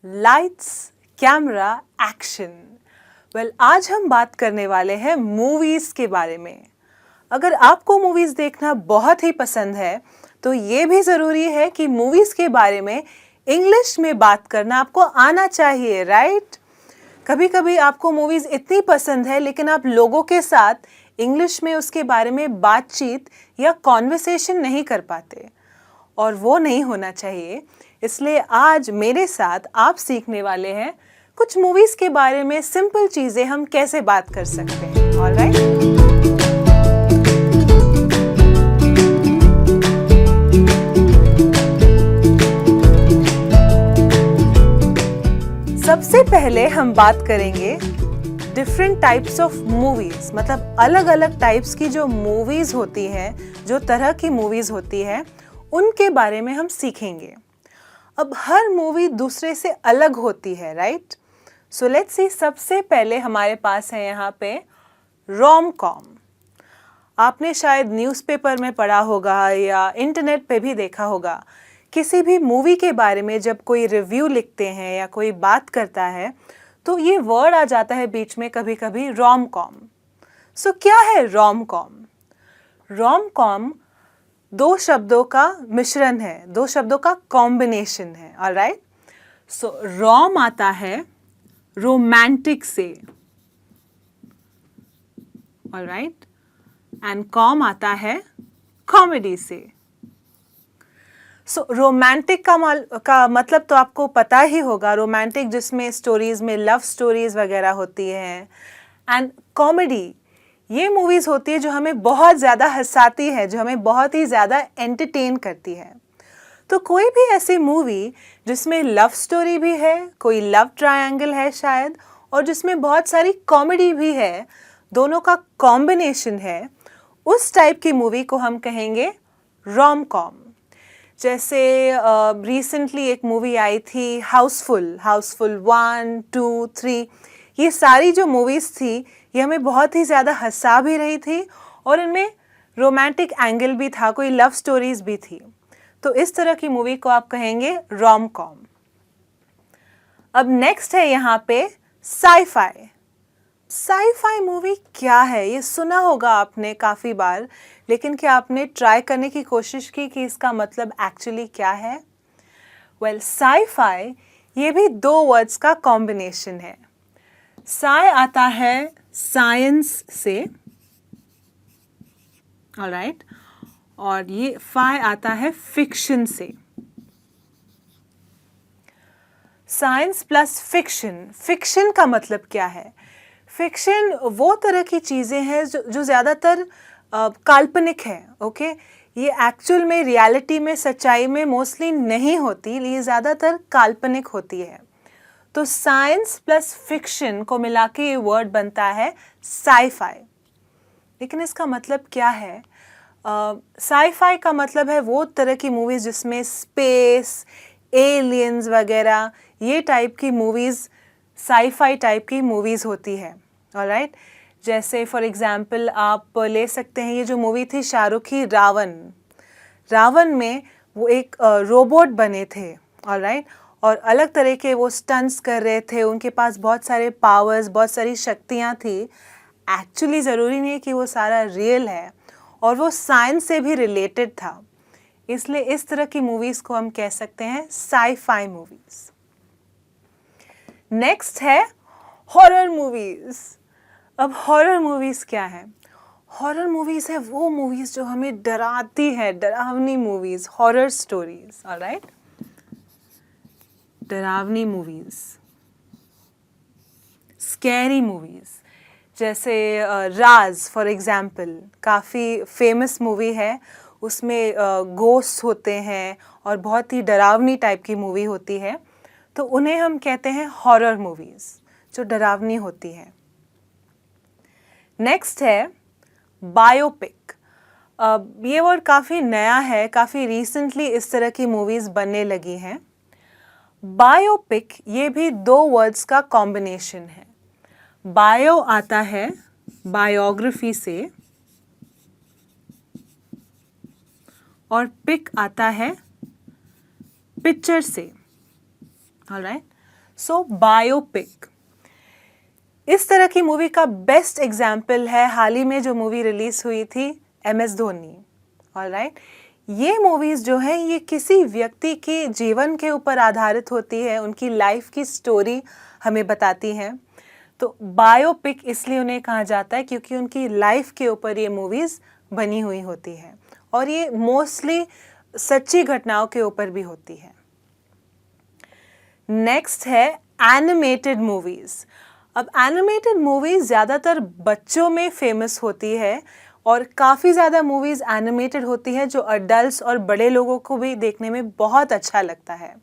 Lights camera action. आज हम बात करने वाले हैं मूवीज़ के बारे में। अगर आपको मूवीज़ देखना बहुत ही पसंद है तो ये भी ज़रूरी है कि मूवीज़ के बारे में इंग्लिश में बात करना आपको आना चाहिए, राइट? कभी कभी आपको मूवीज़ इतनी पसंद है लेकिन आप लोगों के साथ इंग्लिश में उसके बारे में बातचीत या कॉन्वर्सेशन नहीं कर पाते, और वो नहीं होना चाहिए। इसलिए आज मेरे साथ आप सीखने वाले हैं कुछ मूवीज़ के बारे में सिंपल चीज़ें हम कैसे बात कर सकते हैं। ऑलराइट? सबसे पहले हम बात करेंगे डिफरेंट टाइप्स ऑफ मूवीज़, मतलब अलग अलग टाइप्स की जो मूवीज़ होती हैं, जो तरह की मूवीज़ होती है, उनके बारे में हम सीखेंगे। अब हर मूवी दूसरे से अलग होती है, राइट? So let's see. सबसे पहले हमारे पास है यहाँ पे रोम कॉम। आपने शायद न्यूज़पेपर में पढ़ा होगा या इंटरनेट पे भी देखा होगा। किसी भी मूवी के बारे में जब कोई रिव्यू लिखते हैं या कोई बात करता है तो ये वर्ड आ जाता है बीच में कभी कभी, रोम कॉम। सो क्या है रोम कॉम? रोम कॉम दो शब्दों का मिश्रण है, दो शब्दों का कॉम्बिनेशन है। ऑलराइट? सो रोम आता है रोमांटिक से, ऑलराइट, एंड कॉम आता है कॉमेडी से। सो रोमांटिक का मतलब तो आपको पता ही होगा, रोमांटिक जिसमें स्टोरीज में लव स्टोरीज वगैरह होती हैं, एंड कॉमेडी ये मूवीज़ होती है जो हमें बहुत ज़्यादा हंसाती है, जो हमें बहुत ही ज़्यादा एंटरटेन करती है। तो कोई भी ऐसी मूवी जिसमें लव स्टोरी भी है, कोई लव ट्रायंगल है शायद, और जिसमें बहुत सारी कॉमेडी भी है, दोनों का कॉम्बिनेशन है, उस टाइप की मूवी को हम कहेंगे रोम कॉम। जैसे रिसेंटली एक मूवी आई थी हाउसफुल 1, 2, 3। ये सारी जो मूवीज़ थी ये हमें बहुत ही ज़्यादा हंसा भी रही थी और इनमें रोमांटिक एंगल भी था, कोई लव स्टोरीज भी थी। तो इस तरह की मूवी को आप कहेंगे रोम कॉम। अब नेक्स्ट है यहाँ पे साई-फाई। साई-फाई मूवी क्या है ये सुना होगा आपने काफ़ी बार, लेकिन क्या आपने ट्राई करने की कोशिश की कि इसका मतलब एक्चुअली क्या है? साई-फाई ये भी दो वर्ड्स का कॉम्बिनेशन है। साई आता है साइंस से, ऑलराइट, और ये फाई आता है फिक्शन से। Science plus fiction. फिक्शन का मतलब क्या है? फिक्शन वो तरह की चीज़ें हैं जो ज़्यादातर काल्पनिक है, ओके? ये एक्चुअल में, रियलिटी में, सच्चाई में मोस्टली नहीं होती, ये ज़्यादातर काल्पनिक होती है। तो साइंस प्लस फिक्शन को मिला के ये वर्ड बनता है साई-फाई। लेकिन इसका मतलब क्या है? साई-फाई का मतलब है वो तरह की मूवीज़ जिसमें स्पेस, एलियंस वगैरह ये टाइप की मूवीज़, साई-फाई टाइप की मूवीज़ होती है। ऑलराइट? जैसे फॉर एग्जांपल आप ले सकते हैं ये जो मूवी थी शाहरुख की, रावण में वो एक रोबोट बने थे, ऑलराइट, और अलग तरह के वो स्टंट्स कर रहे थे, उनके पास बहुत सारे पावर्स, बहुत सारी शक्तियाँ थी। एक्चुअली ज़रूरी नहीं है कि वो सारा रियल है, और वो साइंस से भी रिलेटेड था। इसलिए इस तरह की मूवीज़ को हम कह सकते हैं साई-फाई मूवीज़। नेक्स्ट है हॉरर मूवीज़। अब हॉरर मूवीज़ क्या है? हॉरर मूवीज़ है वो मूवीज़ जो हमें डराती है, डरावनी मूवीज़, हॉरर स्टोरीज, ऑलराइट, डरावनी मूवीज़, स्कैरी मूवीज़। जैसे राज फॉर एग्जांपल, काफ़ी फेमस मूवी है, उसमें गोस्ट होते हैं और बहुत ही डरावनी टाइप की मूवी होती है, तो उन्हें हम कहते हैं हॉरर मूवीज़, जो डरावनी होती हैं। नेक्स्ट है बायोपिक। ये वर्ड काफ़ी नया है, काफ़ी रिसेंटली इस तरह की मूवीज़ बनने लगी हैं। बायोपिक ये भी दो वर्ड्स का कॉम्बिनेशन है। बायो आता है बायोग्राफी से और पिक आता है पिक्चर से, ऑलराइट। सो बायोपिक, इस तरह की मूवी का बेस्ट एग्जाम्पल है हाल ही में जो मूवी रिलीज हुई थी MS धोनी। ऑलराइट, ये मूवीज़ जो है ये किसी व्यक्ति के जीवन के ऊपर आधारित होती है, उनकी लाइफ की स्टोरी हमें बताती हैं। तो बायोपिक इसलिए उन्हें कहा जाता है क्योंकि उनकी लाइफ के ऊपर ये मूवीज़ बनी हुई होती है और ये मोस्टली सच्ची घटनाओं के ऊपर भी होती है। नेक्स्ट है एनिमेटेड मूवीज़। अब एनिमेटेड मूवीज़ ज़्यादातर बच्चों में फेमस होती है और काफ़ी ज़्यादा मूवीज़ एनिमेटेड होती है जो अडल्ट्स और बड़े लोगों को भी देखने में बहुत अच्छा लगता है।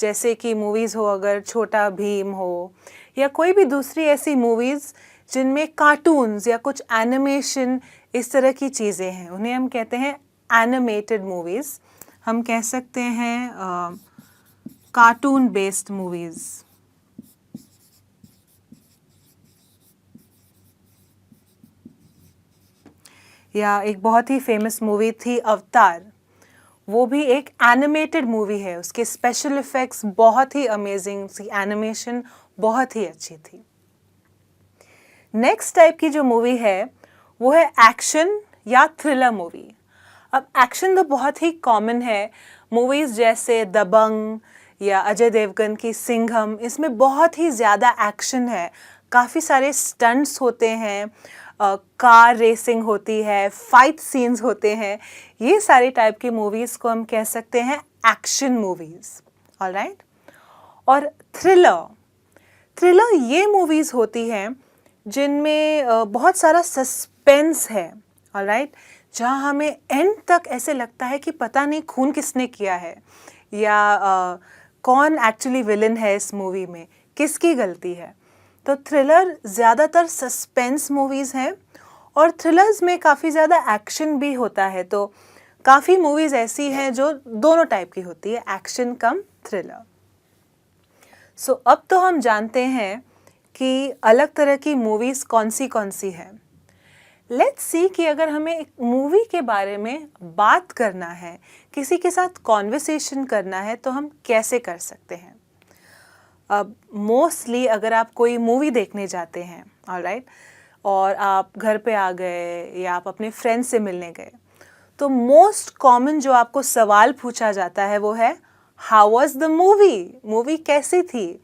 जैसे कि मूवीज़ हो अगर छोटा भीम हो या कोई भी दूसरी ऐसी मूवीज़ जिनमें कार्टून्स या कुछ एनिमेशन इस तरह की चीज़ें हैं, उन्हें हम कहते हैं एनिमेटेड मूवीज़। हम कह सकते हैं कार्टून बेस्ड मूवीज़। या एक बहुत ही फेमस मूवी थी अवतार, वो भी एक एनिमेटेड मूवी है, उसके स्पेशल इफ़ेक्ट्स बहुत ही अमेजिंग, उसकी एनिमेशन बहुत ही अच्छी थी। नेक्स्ट टाइप की जो मूवी है वो है एक्शन या थ्रिलर मूवी। अब एक्शन तो बहुत ही कॉमन है, मूवीज़ जैसे दबंग या अजय देवगन की सिंघम, इसमें बहुत ही ज़्यादा एक्शन है, काफ़ी सारे स्टंट्स होते हैं, कार रेसिंग होती है, फाइट सीन्स होते हैं। ये सारे टाइप की मूवीज़ को हम कह सकते हैं एक्शन मूवीज़। ऑलराइट, और थ्रिलर ये मूवीज़ होती हैं जिनमें बहुत सारा सस्पेंस है। ऑलराइट, जहाँ हमें एंड तक ऐसे लगता है कि पता नहीं खून किसने किया है या कौन एक्चुअली विलन है इस मूवी में, किसकी गलती है। तो थ्रिलर ज़्यादातर सस्पेंस मूवीज़ हैं और थ्रिलर्स में काफ़ी ज़्यादा एक्शन भी होता है। तो काफ़ी मूवीज़ ऐसी हैं जो दोनों टाइप की होती है, एक्शन कम थ्रिलर। सो अब तो हम जानते हैं कि अलग तरह की मूवीज़ कौन सी हैं। लेट्स सी कि अगर हमें एक मूवी के बारे में बात करना है, किसी के साथ कॉन्वर्सेशन करना है, तो हम कैसे कर सकते हैं। अब मोस्टली अगर आप कोई मूवी देखने जाते हैं, ऑलराइट, और आप घर पे आ गए या आप अपने फ्रेंड से मिलने गए, तो मोस्ट कॉमन जो आपको सवाल पूछा जाता है वो है हाउ वाज द मूवी कैसी थी,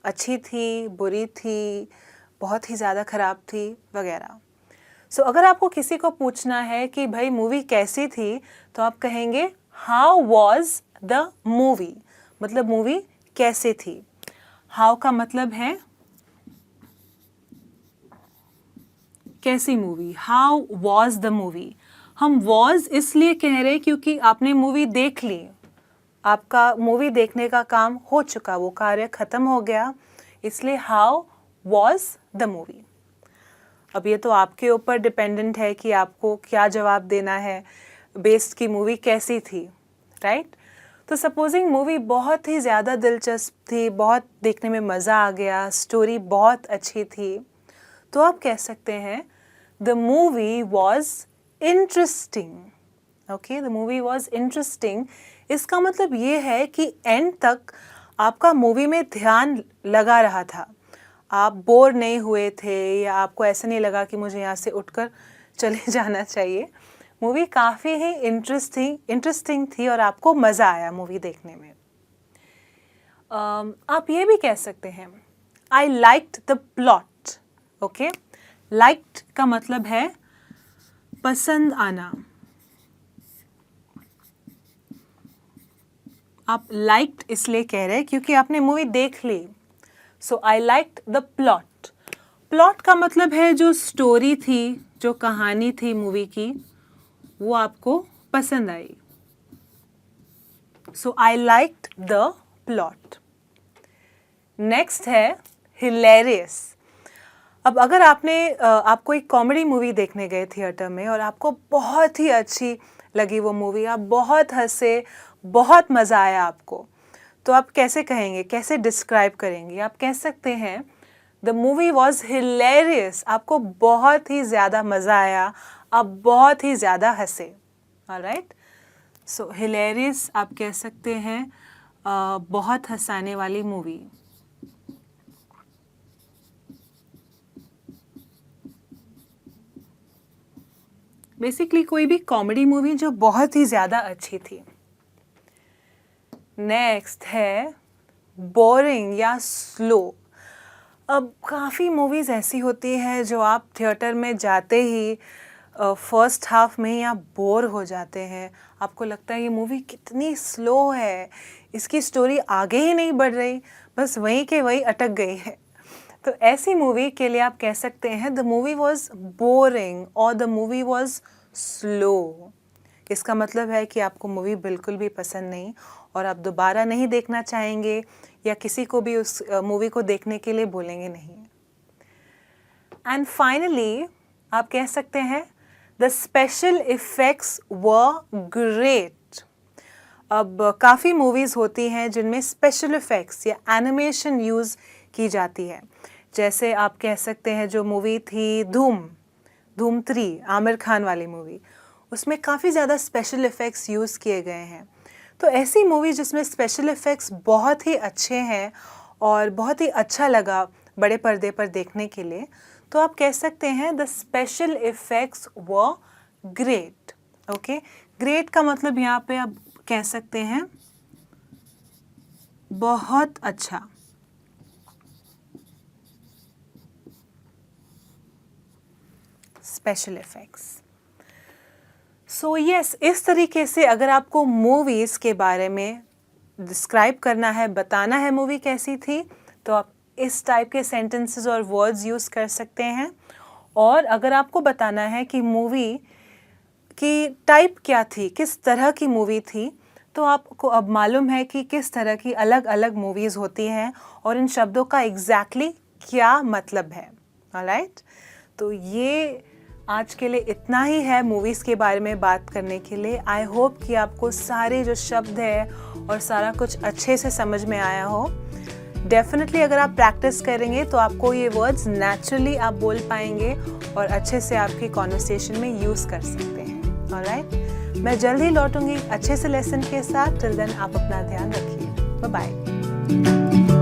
अच्छी थी, बुरी थी, बहुत ही ज़्यादा ख़राब थी वगैरह। सो अगर आपको किसी को पूछना है कि भाई मूवी कैसी थी, तो आप कहेंगे हाउ वाज द मूवी, मतलब मूवी कैसे थी। हाउ का मतलब है कैसी movie, how was the movie. हम वॉज इसलिए कह रहे क्योंकि आपने मूवी देख ली, आपका मूवी देखने का काम हो चुका, वो कार्य खत्म हो गया, इसलिए हाउ वॉज द मूवी। अब ये तो आपके ऊपर डिपेंडेंट है कि आपको क्या जवाब देना है बेस्ड की मूवी कैसी थी, राइट। तो सपोजिंग मूवी बहुत ही ज़्यादा दिलचस्प थी, बहुत देखने में मज़ा आ गया, स्टोरी बहुत अच्छी थी, तो आप कह सकते हैं the movie was interesting. Okay, the movie was interesting, इसका मतलब ये है कि एंड तक आपका मूवी में ध्यान लगा रहा था, आप बोर नहीं हुए थे या आपको ऐसा नहीं लगा कि मुझे यहाँ से उठकर चले जाना चाहिए। मूवी काफ़ी ही इंटरेस्टिंग थी और आपको मज़ा आया मूवी देखने में। आप ये भी कह सकते हैं आई liked the plot. Okay, liked का मतलब है पसंद आना। आप लाइक्ड इसलिए कह रहे हैं क्योंकि आपने मूवी देख ली। So I liked the plot. Plot का मतलब है जो स्टोरी थी, जो कहानी थी मूवी की, वो आपको पसंद आई। So I liked the plot. Next है हिलेरियस। अब अगर आप कोई कॉमेडी मूवी देखने गए थिएटर में और आपको बहुत ही अच्छी लगी वो मूवी, आप बहुत हंसे, बहुत मज़ा आया आपको, तो आप कैसे कहेंगे, कैसे डिस्क्राइब करेंगे। आप कह सकते हैं द मूवी वॉज हिलेरियस, आपको बहुत ही ज़्यादा मज़ा आया, आप बहुत ही ज़्यादा हंसे। ऑलराइट, सो हिलेरियस आप कह सकते हैं बहुत हंसाने वाली मूवी। बेसिकली कोई भी कॉमेडी मूवी जो बहुत ही ज़्यादा अच्छी थी। नेक्स्ट है बोरिंग या स्लो। अब काफ़ी मूवीज़ ऐसी होती हैं जो आप थिएटर में जाते ही फर्स्ट हाफ में ही आप बोर हो जाते हैं। आपको लगता है ये मूवी कितनी स्लो है, इसकी स्टोरी आगे ही नहीं बढ़ रही, बस वहीं के वहीं अटक गई है। तो ऐसी मूवी के लिए आप कह सकते हैं द मूवी वॉज बोरिंग और द मूवी वॉज स्लो। इसका मतलब है कि आपको मूवी बिल्कुल भी पसंद नहीं और आप दोबारा नहीं देखना चाहेंगे या किसी को भी उस मूवी को देखने के लिए बोलेंगे नहीं। एंड फाइनली आप कह सकते हैं the special effects were great. अब काफ़ी मूवीज़ होती हैं जिनमें स्पेशल इफ़ेक्ट्स या एनिमेशन यूज़ की जाती है। जैसे आप कह सकते हैं जो मूवी थी धूम 3, आमिर खान वाली मूवी, उसमें काफ़ी ज़्यादा स्पेशल इफ़ेक्ट्स यूज़ किए गए हैं। तो ऐसी मूवी जिसमें स्पेशल इफ़ेक्ट्स बहुत ही अच्छे हैं और बहुत ही अच्छा लगा बड़े पर्दे पर देखने के लिए, तो आप कह सकते हैं the special effects were great. Okay, great का मतलब यहाँ पे आप कह सकते हैं बहुत अच्छा। Special effects. सो यस, इस तरीके से अगर आपको मूवीज़ के बारे में डिस्क्राइब करना है, बताना है मूवी कैसी थी, तो आप इस टाइप के सेंटेंसेस और वर्ड्स यूज़ कर सकते हैं। और अगर आपको बताना है कि मूवी की टाइप क्या थी, किस तरह की मूवी थी, तो आपको अब मालूम है कि किस तरह की अलग अलग मूवीज़ होती हैं और इन शब्दों का एग्जैक्टली क्या मतलब है। ऑलराइट, तो ये आज के लिए इतना ही है मूवीज़ के बारे में बात करने के लिए। आई होप कि आपको सारे जो शब्द है और सारा कुछ अच्छे से समझ में आया हो। डेफिनेटली अगर आप प्रैक्टिस करेंगे तो आपको ये वर्ड्स नेचुरली आप बोल पाएंगे और अच्छे से आपकी कॉन्वर्सेशन में यूज़ कर सकते हैं। ऑलराइट, मैं जल्द ही लौटूंगी अच्छे से लेसन के साथ। टिल देन आप अपना ध्यान रखिए। Bye bye.